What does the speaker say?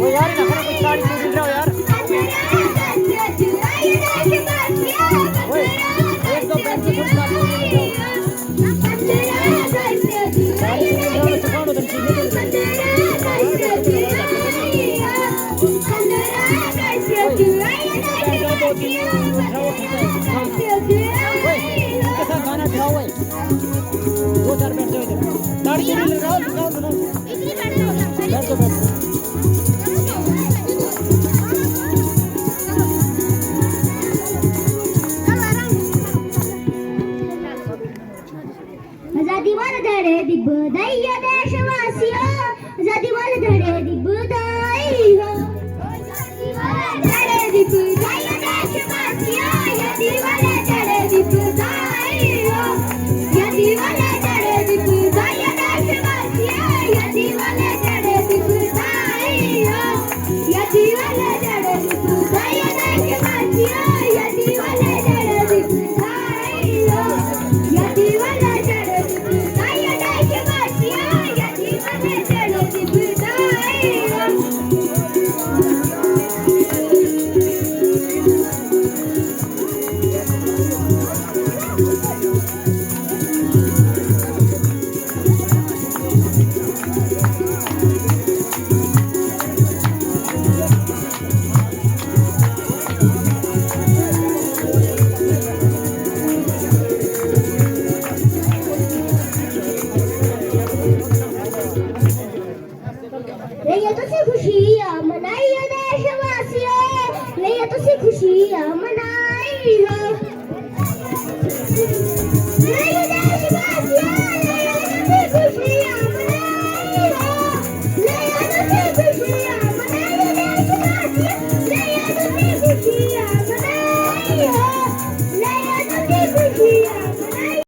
ओ यार ना खरा कुछ साड़ी पूरी रहो यार ओए एक दो पैंट की फुल साड़ी पूरी रहो साड़ी पूरी रहो चुकाओ तुम चीजें इनके साथ गाना चलाओ भाई दो चार बैठ जाओ इधर साड़ी पूरी लगाओ लगाओ लगाओ बैठो बैठो आजादी वाले धड़े दी बधाई हो देशवासियों आजादी वाले धड़े दी बधाई हो धड़े दी बधाई हो देशवासियों आजादी वाले धड़े दी बधाई हो आजादी वाले धड़े दी बधाई हो देशवासियों आजादी वाले धड़े दी बधाई हो आजादी वाले धड़े दी बधाई हो देशवासियों आजादी वाले धड़े दी बधाई हो आजादी वाले